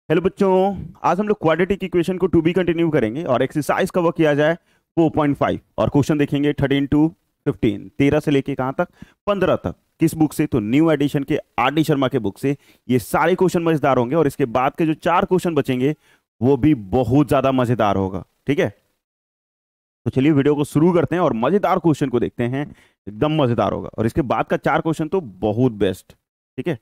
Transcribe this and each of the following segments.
Hello बच्चों। आज हम लोग क्वाड्रेटिक इक्वेशन को टू बी कंटिन्यू करेंगे और एक्सरसाइज का वर्क किया जाए 4.5 और क्वेश्चन देखेंगे 13 to 15, 13 से लेके कहाँ तक 15 तक। किस बुक से? तो न्यू एडिशन के आर डी शर्मा के बुक से। ये सारे क्वेश्चन मजेदार होंगे और इसके बाद के जो 4 क्वेश्चन बचेंगे वो भी बहुत ज्यादा मजेदार होगा। ठीक है, तो चलिए वीडियो को शुरू करते हैं और मजेदार क्वेश्चन को देखते हैं। एकदम मजेदार होगा और इसके बाद का 4 क्वेश्चन तो बहुत बेस्ट। ठीक है,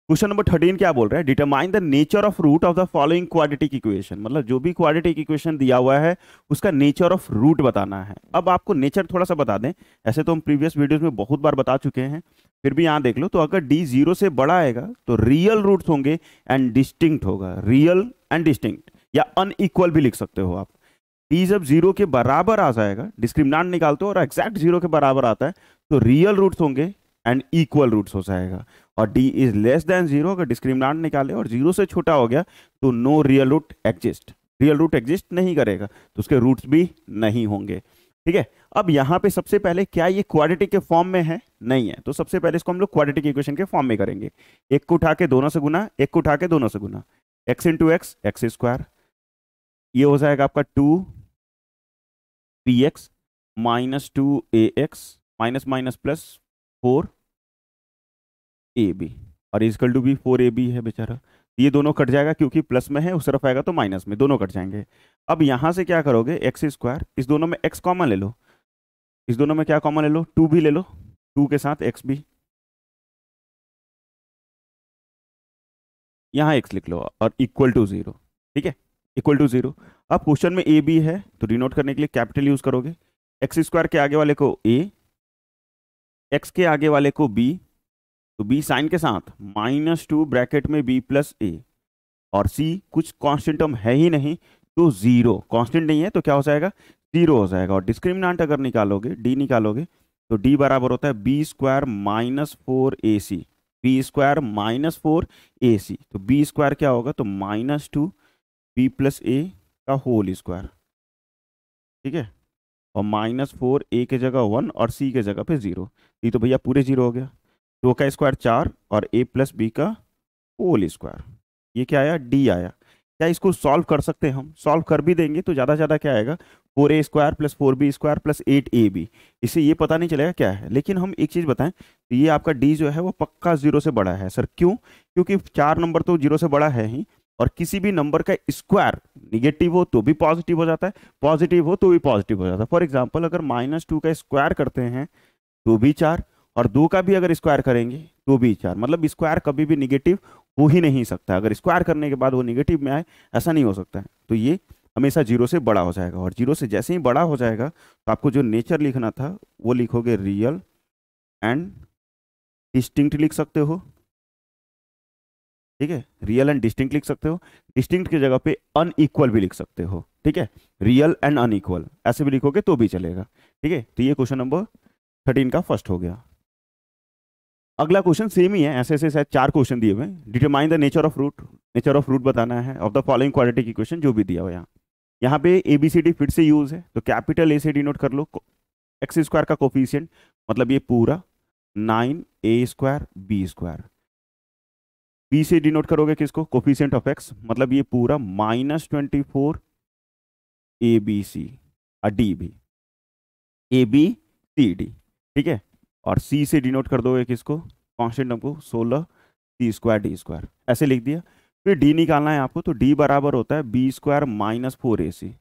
क्वेश्चन नंबर 13 क्या बोल रहा है? Determine the nature of root of the following quadratic equation. मतलब जो भी क्वाड्रेटिक इक्वेशन दिया हुआ है उसका नेचर ऑफ रूट बताना है। अब आपको नेचर थोड़ा सा बता दें, ऐसे तो हम प्रीवियस वीडियोस में बहुत बार बता चुके हैं, फिर भी यहां देख लो। तो अगर डी 0 से बड़ा आएगा तो रियल रूट्स होंगे एंड डिस्टिंक्ट होगा। रियल एंड डिस्टिंक्ट या अनइक्वल भी लिख सकते हो आप। डी जब 0 के बराबर आ जाएगा, डिस्क्रिमिनांट निकालते हो और एग्जैक्ट 0 के बराबर आता है तो रियल रूट्स होंगे एंड इक्वल रूट्स हो जाएगा। और d इज लेस देन 0 अगर डिस्क्रिमिनांट निकाले और 0 से छोटा हो गया तो no real root exist. Real root exist नहीं करेगा तो उसके रूट्स भी नहीं होंगे। ठीक है, अब यहाँ पे सबसे पहले क्या ये क्वाड्रेटिक के फॉर्म में है? नहीं है। तो सबसे पहले इसको हम लोग क्वाड्रेटिक इक्वेशन के फॉर्म में करेंगे। एक को उठा के दोनों से गुना, एक को उठा के दोनों से गुना। X into x, x square, ये हो जाएगा आपका 2 px minus 2 ax minus minus plus 4 ab और इजकल टू भी 4 ab है बेचारा। ये दोनों कट जाएगा क्योंकि प्लस में है, उस तरफ आएगा तो माइनस में, दोनों कट जाएंगे। अब यहां से क्या करोगे? एक्स स्क्वायर, इस दोनों में एक्स कॉमन ले लो, इस दोनों में क्या कॉमन ले लो? 2 भी ले लो, 2 के साथ एक्स भी, यहाँ एक्स लिख लो और इक्वल टू 0। ठीक है, इक्वल टू 0। अब क्वेश्चन में ए बी है तो डिनोट करने के लिए कैपिटल यूज करोगे। एक्स स्क्वायर के आगे वाले को ए, एक्स के आगे वाले को बी, तो बी साइन के साथ -2 ब्रैकेट में बी प्लस ए, और सी कुछ कांस्टेंट टर्म है ही नहीं तो 0, कांस्टेंट नहीं है तो क्या हो जाएगा? 0 हो जाएगा। और डिस्क्रिमिनांट अगर निकालोगे, डी निकालोगे, तो डी बराबर होता है B square minus 4 ac। B square minus 4 ac, तो बी स्क्वायर क्या होगा? तो -2 b प्लस a का होल स्क्वायर। ठीक है, और -4 a के जगह 1 और c के जगह पे 0। ये तो भैया पूरे 0 हो गया। 2 का स्क्वायर 4 और a प्लस बी का होल स्क्वायर। ये क्या आया? डी आया। क्या इसको सॉल्व कर सकते हैं? हम सॉल्व कर भी देंगे तो ज़्यादा ज़्यादा क्या आएगा? 4a² plus 4b² plus 8ab। इससे ये पता नहीं चलेगा क्या है। लेकिन हम एक चीज़ बताएं, तो ये आपका डी जो है वो पक्का 0 से बड़ा है। सर क्यों? क्योंकि 4 नंबर तो 0 से बड़ा है ही, और किसी भी नंबर का स्क्वायर निगेटिव हो तो भी पॉजिटिव हो जाता है, पॉजिटिव हो तो भी पॉजिटिव हो जाता है। फॉर एग्जाम्पल अगर -2 का स्क्वायर करते हैं तो भी 4, और 2 का भी अगर स्क्वायर करेंगे तो भी 4। मतलब स्क्वायर कभी भी निगेटिव हो ही नहीं सकता। अगर स्क्वायर करने के बाद वो निगेटिव में आए, ऐसा नहीं हो सकता है। तो ये हमेशा 0 से बड़ा हो जाएगा, और 0 से जैसे ही बड़ा हो जाएगा तो आपको जो नेचर लिखना था वो लिखोगे रियल एंड डिस्टिंक्ट लिख सकते हो। ठीक है, रियल एंड डिस्टिंक्ट लिख सकते हो। डिस्टिंक्ट की जगह पे अनइक्वल भी लिख सकते हो। ठीक है, रियल एंड अनइक्वल ऐसे भी लिखोगे तो भी चलेगा। ठीक है, तो ये क्वेश्चन नंबर 13 का फर्स्ट हो गया। अगला क्वेश्चन सेम ही है, ऐसे ऐसे शायद 4 क्वेश्चन दिए हुए हैं। Determine the nature of root, nature of root बताना है of the following quadratic equation, जो भी दिया हुआ है यहाँ। यहाँ पे ए बी सी डी फिर से यूज है, तो कैपिटल ए से डिनोट कर लो। एक्स स्क्वायर का कोफिशिएंट मतलब ये पूरा 9a² b²। बी से डिनोट करोगे किसको? कोफिशिएंट ऑफ एक्स, मतलब ये पूरा -24 abc और डी भी abcd। ठीक है, और सी से डिनोट कर दोगे किसको? कांस्टेंट टर्म को 16c² d², ऐसे लिख दिया। फिर डी निकालना है आपको, तो डी बराबर होता है b² माइनस 4ac।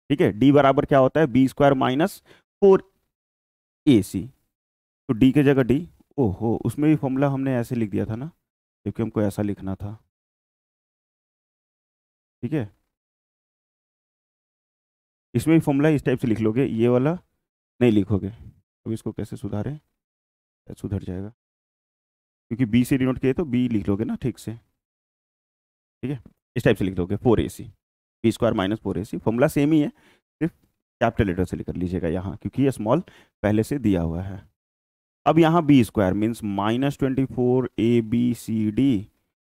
ठीक है, डी बराबर क्या होता है? b² minus 4ac। तो डी के जगह डी, ओहो उसमें भी फॉर्मूला हमने ऐसे लिख दिया था ना, क्योंकि हमको ऐसा लिखना था। ठीक है, इसमें भी फॉर्मूला इस टाइप से लिख लोगे, ये वाला नहीं लिखोगे। अब इसको कैसे सुधारें? सुधर जाएगा, क्योंकि बी से डिनोट किए तो बी लिख लोगे ना ठीक से। ठीक है, इस टाइप से लिख दोगे 4ac, b² minus 4ac। Formula same ही है, सिर्फ कैपिटल लेटर से लिख लीजिएगा यहाँ, क्योंकि ये स्मॉल पहले से दिया हुआ है। अब यहाँ b² मीन्स -24 abcd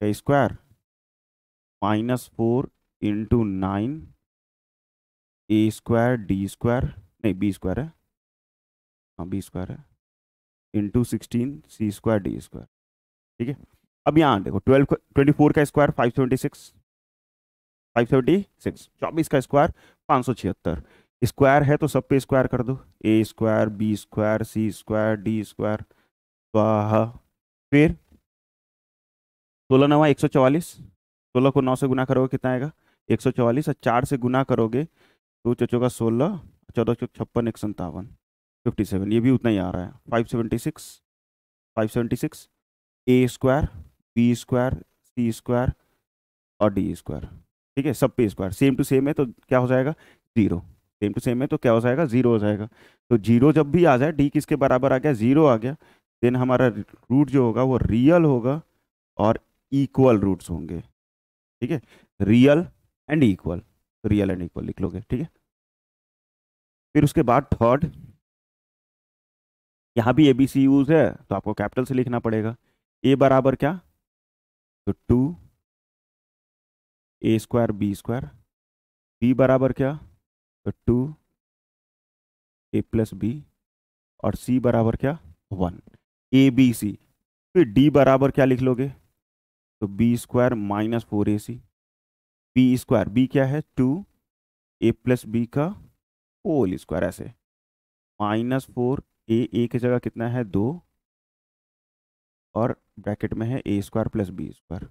का स्क्वायर -4 × 9 a² d², नहीं b² है, हाँ b² है, इंटू 16c² d²। ठीक है, अब यहाँ देखो 12 24 का स्क्वायर 576, 576, 24 का स्क्वायर 576, स्क्वायर है तो सब पे स्क्वायर कर दो, ए स्क्वायर बी स्क्वायर सी स्क्वायर डी स्क्वायर, स्वाहा। फिर 16 नवा 144, 16 को 9 से गुना करोगे कितना आएगा 144, और 4 से गुना करोगे तो चौचो का 16, 14 चौक 56, 157, 57, ये भी उतना ही आ रहा है 576, 576, ए स्क्वायर बी स्क्वायर सी स्क्वायर और डी स्क्वायर। ठीक है, सब पे स्क्वायर सेम टू सेम है तो क्या हो जाएगा जीरो, सेम टू सेम है तो क्या हो जाएगा जीरो हो जाएगा। तो जीरो जब भी आ जाए, डी किसके बराबर आ गया जीरो आ गया, देन हमारा रूट जो होगा वो रियल होगा और इक्वल रूट्स होंगे। ठीक है, real and equal, real and equal लिख लोगे। ठीक है, फिर उसके बाद थर्ड, यहाँ भी एबीसी यूज है तो आपको कैपिटल से लिखना पड़ेगा। ए बराबर क्या, तो 2 ए स्क्वायर बी स्क्वायर, बी बराबर क्या, तो 2 ए प्लस बी, और सी बराबर क्या 1, ए बी सी। फिर डी बराबर क्या लिख लोगे, तो B square minus 4ac, B square B क्या है 2 ए प्लस बी का होल स्क्वायर, ऐसे -4 ए की जगह कितना है 2, और ब्रैकेट में है a square plus b square,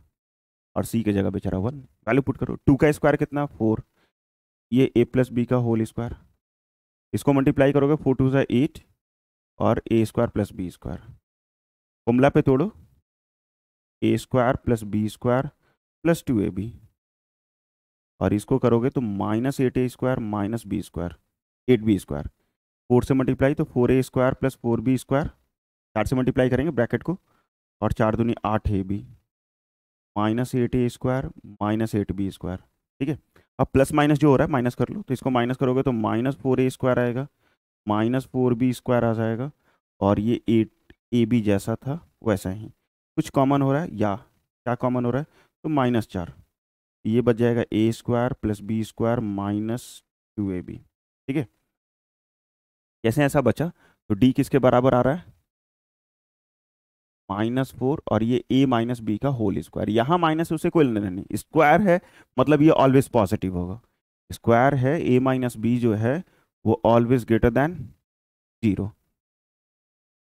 और सी की जगह बेचारा 1, वैल्यू पुट करो। 2 का स्क्वायर कितना 4, ये ए प्लस बी का होल स्क्वायर, इसको मल्टीप्लाई करोगे 4 2 ज़ा 8, और a square plus b square, formula पे तोड़ो, a square plus b square plus 2ab, और इसको करोगे तो -8a square minus b square 8b square, 4 से मल्टीप्लाई तो 4a square plus 4b square, 4 से मल्टीप्लाई करेंगे ब्रैकेट को, और 4 दूनी 8ab -8a square minus 8b square. ठीक है, अब प्लस माइनस जो हो रहा है माइनस कर लो, तो इसको माइनस करोगे तो -4a स्क्वायर आएगा, -4b स्क्वायर आ जाएगा, और ये 8ab जैसा था वैसा ही। कुछ कॉमन हो रहा है, या क्या कॉमन हो रहा है, तो -4, ये बच जाएगा a square plus b square -2ab। ठीक है, कैसे ऐसा बचा, तो डी किसके बराबर आ रहा है -4, और ये a माइनस बी का होल स्क्वायर, यहाँ माइनस उसे कोई लेना नहीं, स्क्वायर है मतलब ये ऑलवेज पॉजिटिव होगा, स्क्वायर है a माइनस बी जो है वो always greater than zero,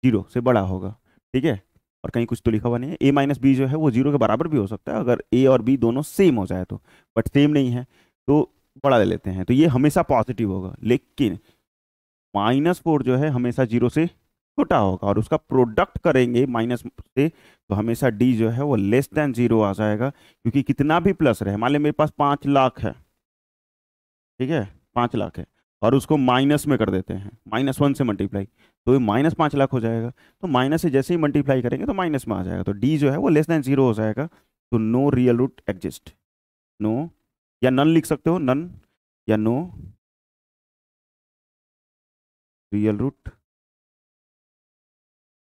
zero से बड़ा होगा। ठीक है, और कहीं कुछ तो लिखा हुआ नहीं है, a माइनस बी जो है वो जीरो के बराबर भी हो सकता है अगर a और b दोनों सेम हो जाए तो, बट सेम नहीं है तो बड़ा ले लेते हैं, तो ये हमेशा पॉजिटिव होगा। लेकिन -4 जो है हमेशा जीरो से छोटा होगा, और उसका प्रोडक्ट करेंगे माइनस से तो हमेशा डी जो है वो लेस देन जीरो आ जाएगा, क्योंकि कितना भी प्लस रहे, मान ली मेरे पास 5 लाख है, ठीक है 5 लाख है, और उसको माइनस में कर देते हैं -1 से मल्टीप्लाई, तो ये -5 लाख हो जाएगा, तो माइनस से जैसे ही मल्टीप्लाई करेंगे तो माइनस में आ जाएगा, तो डी जो है वो लेस देन जीरो हो जाएगा, तो no real root exist, no, या नन लिख सकते हो, नन या नो रियल रूट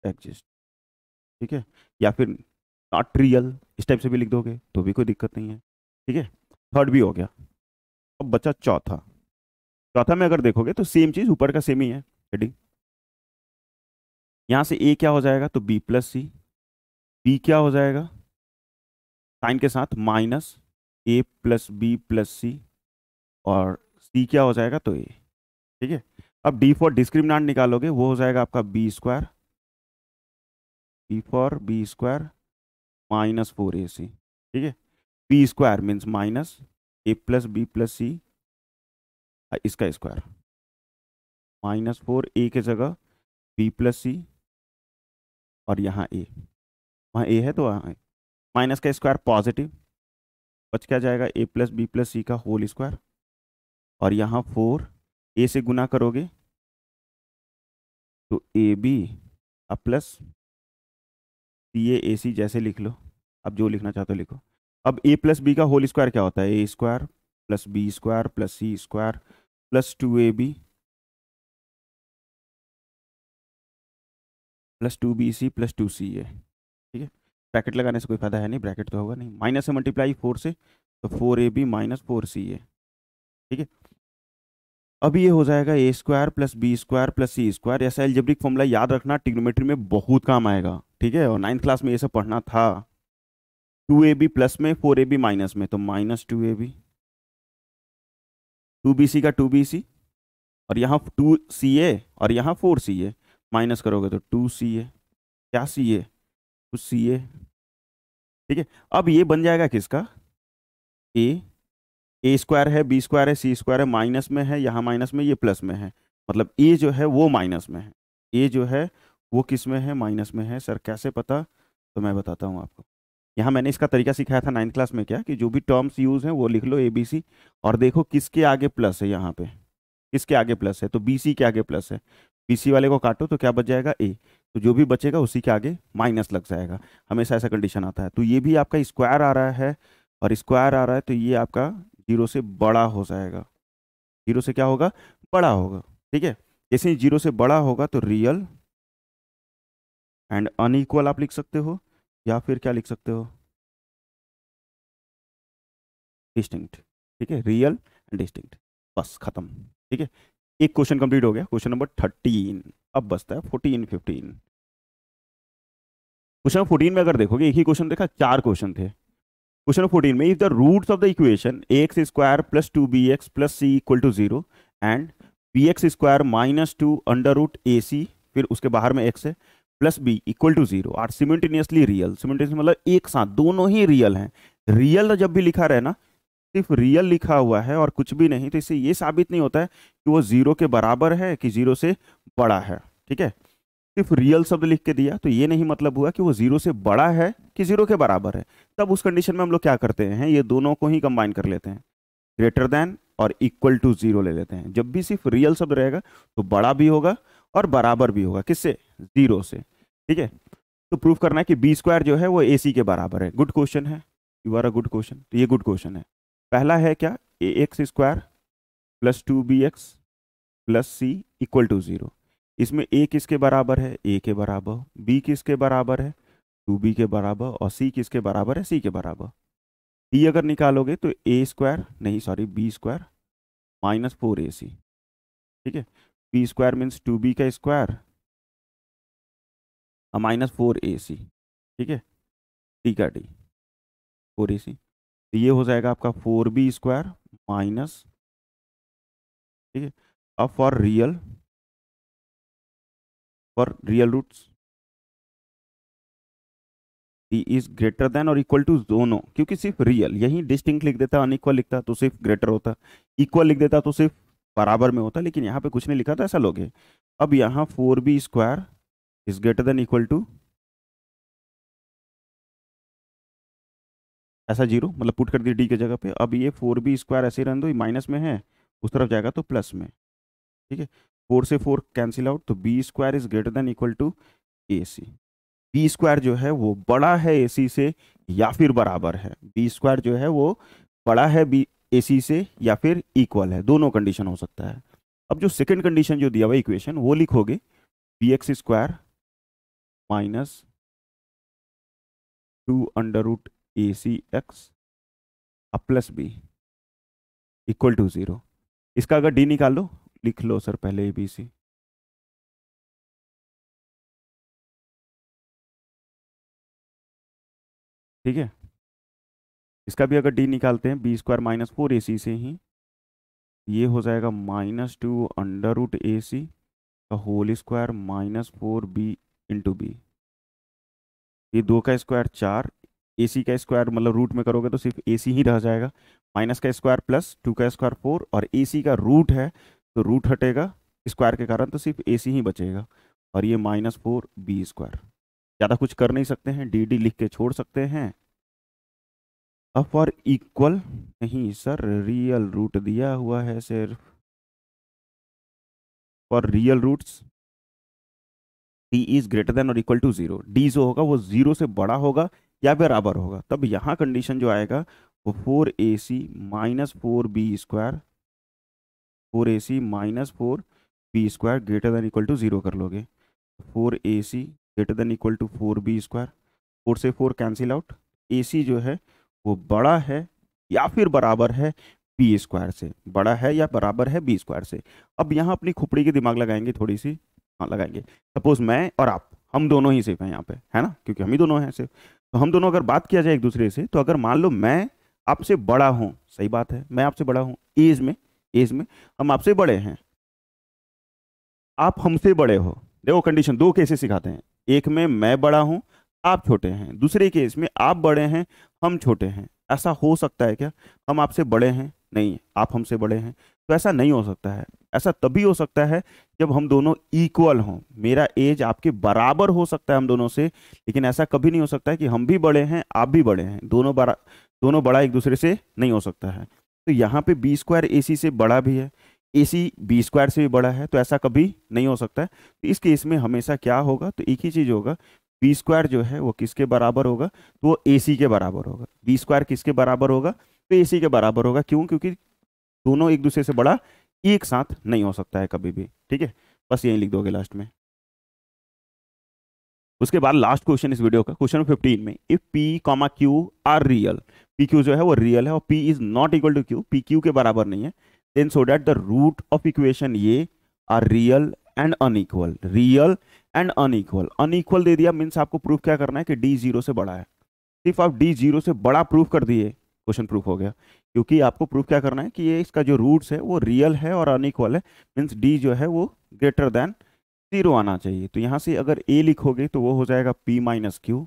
एग्जिस्ट। ठीक है, या फिर नॉट रियल इस टाइप से भी लिख दोगे तो भी कोई दिक्कत नहीं है। ठीक है, थर्ड भी हो गया, अब बचा चौथा। चौथा में अगर देखोगे तो सेम चीज ऊपर का सेम ही है हेडिंग, यहाँ से ए क्या हो जाएगा तो बी प्लस सी, बी क्या हो जाएगा साइन के साथ minus A plus B plus सी, और सी क्या हो जाएगा तो ए। ठीक है, अब डी फॉर डिस्क्रिमिनेंट निकालोगे, वो हो जाएगा आपका B square, B for B square -4ac। ठीक है, B square means minus A plus B plus C, इसका स्क्वायर -4 ए के जगह बी प्लस सी, और यहाँ ए, वहाँ ए है तो वहाँ माइनस का स्क्वायर पॉजिटिव, बच क्या जाएगा ए प्लस बी प्लस सी का होल स्क्वायर, और यहाँ 4 ए से गुना करोगे तो ए बी अब प्लस सी ए सी जैसे लिख लो, अब जो लिखना चाहते हो लिखो। अब ए प्लस बी का होल स्क्वायर क्या होता है, a square plus b square plus c square plus 2ab plus 2bc plus 2ca। ठीक है, ब्रैकेट लगाने से कोई फायदा है नहीं, ब्रैकेट तो होगा नहीं, माइनस से मल्टीप्लाई 4 से तो 4ab माइनस 4ca। ठीक है, अब ये हो जाएगा a square plus b square plus c square, ऐसा एल्जेब्रिक फॉर्मूला याद रखना, ट्रिग्नोमेट्री में बहुत काम आएगा। ठीक है, और 9th क्लास में ये सब पढ़ना था। 2ab प्लस में 4ab माइनस में तो -2ab 2BC का 2BC, और यहाँ 2CA और यहाँ 4CA, माइनस करोगे तो 2CA, क्या CA, 2CA। ठीक है, अब ये बन जाएगा किसका, ए स्क्वायर है, बी स्क्वायर है, सी स्क्वायर है, माइनस में है, यहाँ माइनस में, ये प्लस में है, मतलब ए जो है वो माइनस में है, ए जो है वो किस में है, माइनस में है। सर कैसे पता, तो मैं बताता हूँ आपको। यहाँ मैंने इसका तरीका सिखाया था 9th क्लास में, क्या कि जो भी टर्म्स यूज हैं वो लिख लो ABC, और देखो किसके आगे प्लस है, यहाँ पे किसके आगे प्लस है, तो BC के आगे प्लस है, BC वाले को काटो तो क्या बच जाएगा, ए, तो जो भी बचेगा उसी के आगे माइनस लग जाएगा, हमेशा ऐसा कंडीशन आता है। तो ये भी आपका स्क्वायर आ रहा है और स्क्वायर आ रहा है, तो ये आपका जीरो से बड़ा हो जाएगा, जीरो से क्या होगा, बड़ा होगा। ठीक है, जैसे ही जीरो से बड़ा होगा तो रियल एंड अनइक्वल आप लिख सकते हो, या फिर क्या लिख सकते हो, डिस्टिंक्ट। ठीक है, रियल एंड डिस्टिंक्ट, बस खत्म। ठीक है, एक क्वेश्चन कंप्लीट हो गया, क्वेश्चन नंबर 13। अब बचता है 14 15। क्वेश्चन 14 में अगर देखोगे, एक ही क्वेश्चन देखा, 4 क्वेश्चन थे। क्वेश्चन 14 में, if the roots of the equation ax square plus 2bx plus c equal to 0 and bx square minus 2 under root ac, फिर उसके बाहर में x है, plus b equal to 0 are simultaneously real, simultaneous मतलब एक साथ दोनों ही रियल हैं। रियल जब भी लिखा रहे ना, सिर्फ रियल लिखा हुआ है और कुछ भी नहीं, तो इससे ये साबित नहीं होता है कि वो 0 के बराबर है कि 0 से बड़ा है। ठीक है, सिर्फ रियल शब्द लिख के दिया तो ये नहीं मतलब हुआ कि वो 0 से बड़ा है कि 0 के बराबर है। तब उस कंडीशन में हम लोग क्या करते हैं, ये दोनों को ही कंबाइन कर लेते हैं, ग्रेटर देन और इक्वल टू 0 ले लेते हैं। जब भी सिर्फ रियल शब्द रहेगा तो बड़ा भी होगा और बराबर भी होगा, किससे, 0 से। ठीक है, तो प्रूफ करना है कि बी स्क्वायर जो है वो AC के बराबर है। गुड क्वेश्चन है, you are a good question, तो ये गुड क्वेश्चन है। पहला है क्या, ax square plus 2bx plus c equal to 0। इसमें a किसके बराबर है, a के बराबर, b किसके बराबर है, 2b के बराबर, और c किसके बराबर है, c के बराबर। d अगर निकालोगे तो a स्क्वायर नहीं, sorry, b square minus 4ac। ठीक है, b स्क्वायर मीन्स 2b का स्क्वायर माइनस 4ac। ठीक है, d का d 4ac, तो ये हो जाएगा आपका 4b स्क्वायर माइनस। ठीक है, अब फॉर रियल रूट्स ही इज ग्रेटर देन और इक्वल टू दोनों, क्योंकि सिर्फ रियल, यही डिस्टिंक्ट लिख देता, अनइक्वल लिखता तो सिर्फ ग्रेटर होता, इक्वल लिख देता तो सिर्फ बराबर में होता, लेकिन यहाँ पे कुछ नहीं लिखा था, ऐसा लोगे। अब यहाँ 4b square is greater than equal to, ऐसा 0 मतलब पुट कर दिया डी की जगह पे। अब ये 4b स्क्वायर ऐसे रहने दो, माइनस में है, उस तरफ जाएगा तो प्लस में। ठीक है, 4 से 4 कैंसिल आउट, तो b square is greater than equal to AC। B square जो है वो बड़ा है AC से या फिर बराबर है, बी स्क्वायर जो है वो बड़ा है बी AC से या फिर इक्वल है, दोनों कंडीशन हो सकता है। अब जो सेकंड कंडीशन जो दिया हुआ इक्वेशन वो लिखोगे, bx square minus 2 under root AC(x) plus b equal to 0। इसका अगर d निकाल लो, लिख लो सर पहले ABC। ठीक है, इसका भी अगर d निकालते हैं, b स्क्वायर माइनस 4AC से ही ये हो जाएगा माइनस 2 अंडर रूट AC का whole square minus 4b into B. ये 2 का स्क्वायर 4, AC का स्क्वायर मतलब रूट में करोगे तो सिर्फ AC ही रह जाएगा, माइनस का स्क्वायर प्लस 2 का स्क्वायर 4, और AC का रूट है तो रूट हटेगा स्क्वायर के कारण, तो सिर्फ AC ही बचेगा, और ये माइनस 4b स्क्वायर। ज़्यादा कुछ कर नहीं सकते हैं, डी लिख के छोड़ सकते हैं। अब फॉर इक्वल, नहीं सर, रियल रूट दिया हुआ है सिर्फ, for real roots D is greater than और इक्वल टू 0, डी जो होगा वो 0 से बड़ा होगा या बराबर होगा, तब यहाँ कंडीशन जो आएगा वो 4AC minus 4b square, 4AC minus 4b square greater than equal to 0 कर लोगे, 4AC greater than equal to 4b square, 4 से 4 कैंसिल आउट, AC जो है वो बड़ा है या फिर बराबर है बी स्क्वायर से, बड़ा है या बराबर है बी स्क्वायर से। अब यहाँ अपनी खुपड़ी की दिमाग लगाएंगे थोड़ी सी, हाँ लगाएंगे। सपोज मैं और आप, हम दोनों ही सिर्फ हैं यहाँ पे, है ना, क्योंकि हम ही दोनों हैं सिर्फ, तो हम दोनों अगर बात किया जाए एक दूसरे से, तो अगर मान लो मैं आपसे बड़ा हूँ, सही बात है, मैं आपसे बड़ा हूँ एज में, एज में हम आपसे बड़े हैं, आप हमसे बड़े हो। देखो कंडीशन, दो केसेस सिखाते हैं, एक में मैं बड़ा हूं आप छोटे हैं, दूसरे केस में आप बड़े हैं हम छोटे हैं। ऐसा हो सकता है क्या? हम आपसे बड़े हैं, नहीं आप हमसे बड़े हैं, तो ऐसा नहीं हो सकता है। ऐसा तभी हो सकता है जब हम दोनों इक्वल हों, मेरा एज आपके बराबर हो सकता है हम दोनों से, लेकिन ऐसा कभी नहीं हो सकता है कि हम भी बड़े हैं आप भी बड़े हैं, दोनों बड़ा एक दूसरे से नहीं हो सकता है। तो यहाँ पे बी स्क्वायर ए सी से बड़ा भी है, ए सी बी स्क्वायर से भी बड़ा है, तो ऐसा कभी नहीं हो सकता है। तो इस केस में हमेशा क्या होगा, तो एक ही चीज होगा, बी स्क्वायर जो है वो किसके बराबर होगा, तो वो ए सी के बराबर होगा। बी स्क्वायर किसके बराबर होगा, तो ए सी के बराबर होगा। क्यों? क्योंकि दोनों एक दूसरे से बड़ा एक साथ नहीं हो सकता है कभी भी। ठीक है, बस यही लिख दोगे लास्ट में। उसके बाद लास्ट क्वेश्चन इस वीडियो का, क्वेश्चन 15 में, if p comma q are real, p q जो है वो रियल है और p is not equal to q, p q के बराबर नहीं है, then so that the root of equation ये are real and unequal. Real and unequal, unequal दे दिया मीन्स आपको प्रूफ क्या करना है कि डी जीरो से बड़ा है। सिर्फ आप डी जीरो से बड़ा प्रूफ कर दिए, क्वेश्चन प्रूफ हो गया। क्योंकि आपको प्रूफ क्या करना है कि ये इसका जो रूट्स है वो रियल है और अनइक्वल है, मीन्स डी जो है वो ग्रेटर देन जीरो आना चाहिए। तो यहाँ से अगर ए लिखोगे तो वो हो जाएगा पी माइनस क्यू,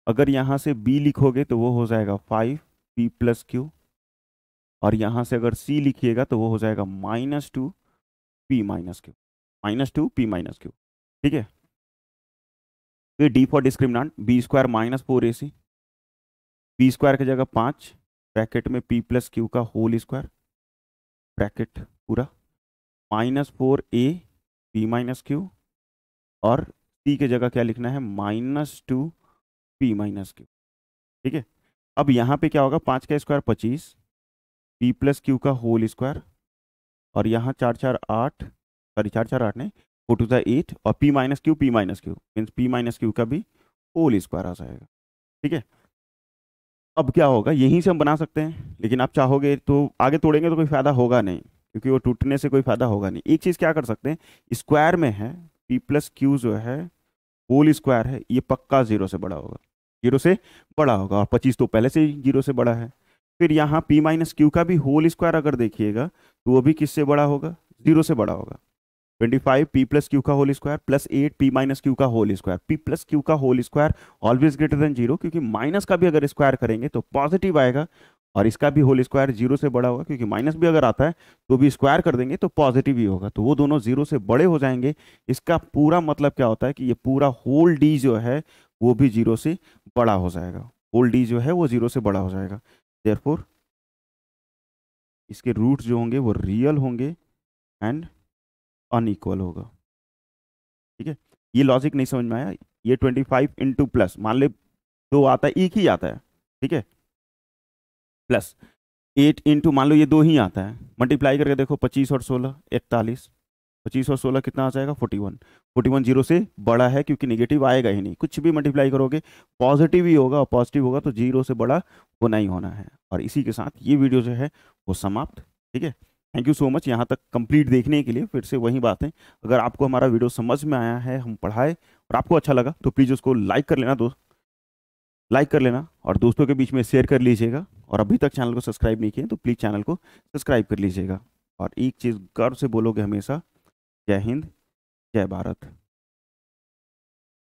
अगर यहाँ से बी लिखोगे तो वो हो जाएगा 5 पी प्लस क्यू, और यहाँ से अगर सी लिखिएगा तो वो हो जाएगा -2 P minus Q, -2 P minus Q. ठीक है, तो ये D for discriminant, B square -4ac, B square की जगह 5 ब्रैकेट में पी प्लस क्यू का होल स्क्वायर ब्रैकेट पूरा, -4a पी माइनस क्यू, और सी की जगह क्या लिखना है, -2 पी माइनस क्यू। ठीक है, अब यहाँ पे क्या होगा, 5 का स्क्वायर 25, पी प्लस क्यू का होल स्क्वायर, और यहाँ 4 4 8, सॉरी 4 4 8 नहीं, 4 2 8, और P minus Q means P minus q का भी होल स्क्वायर आ जाएगा। ठीक है, अब क्या होगा, यहीं से हम बना सकते हैं, लेकिन आप चाहोगे तो आगे तोड़ेंगे तो कोई फायदा होगा नहीं, क्योंकि वो टूटने से कोई फायदा होगा नहीं। एक चीज़ क्या कर सकते हैं, स्क्वायर में है पी प्लस क्यू जो है होल स्क्वायर है, ये पक्का जीरो से बड़ा होगा, जीरो से बड़ा होगा, और 25 तो पहले से ही जीरो से बड़ा है। फिर यहाँ पी माइनस क्यू का भी होल स्क्वायर अगर देखिएगा तो वो भी किससे बड़ा होगा, जीरो से बड़ा होगा। 25 पी प्लस क्यू का whole square plus 8 p minus q का whole square, p plus Q का whole square always greater than zero, क्योंकि माइनस का भी अगर स्क्वायर करेंगे तो पॉजिटिव आएगा, और इसका भी होल स्क्वायर जीरो से बड़ा होगा, क्योंकि माइनस भी अगर आता है तो भी स्क्वायर कर देंगे तो पॉजिटिव ही होगा, तो वो दोनों जीरो से बड़े हो जाएंगे। इसका पूरा मतलब क्या होता है कि ये पूरा होल डी जो है वो भी जीरो से बड़ा हो जाएगा, होल डी जो है वो जीरो से बड़ा हो जाएगा। देयरफॉर इसके रूट्स जो होंगे वो रियल होंगे एंड अनइक्वल होगा। ठीक है, ये लॉजिक नहीं समझ में आया, ये 25 इंटू प्लस, मान ले दो आता है, एक ही आता है, ठीक है, प्लस 8 इंटू मान लो ये दो ही आता है, मल्टीप्लाई करके देखो 25 और 16 41, 25 और 16 कितना आ जाएगा 41, 41 जीरो से बड़ा है, क्योंकि नेगेटिव आएगा ही नहीं, कुछ भी मल्टीप्लाई करोगे पॉजिटिव ही होगा, और पॉजिटिव होगा तो जीरो से बड़ा होना ही होना है। और इसी के साथ ये वीडियो जो है वो समाप्त। ठीक है, थैंक यू सो मच यहाँ तक कंप्लीट देखने के लिए। फिर से वही बात है, अगर आपको हमारा वीडियो समझ में आया है, हम पढ़ाए और आपको अच्छा लगा तो प्लीज़ उसको लाइक कर लेना, लाइक कर लेना और दोस्तों के बीच में शेयर कर लीजिएगा, और अभी तक चैनल को सब्सक्राइब नहीं किए तो प्लीज़ चैनल को सब्सक्राइब कर लीजिएगा। और एक चीज़ गर्व से बोलोगे हमेशा, जय हिंद जय भारत।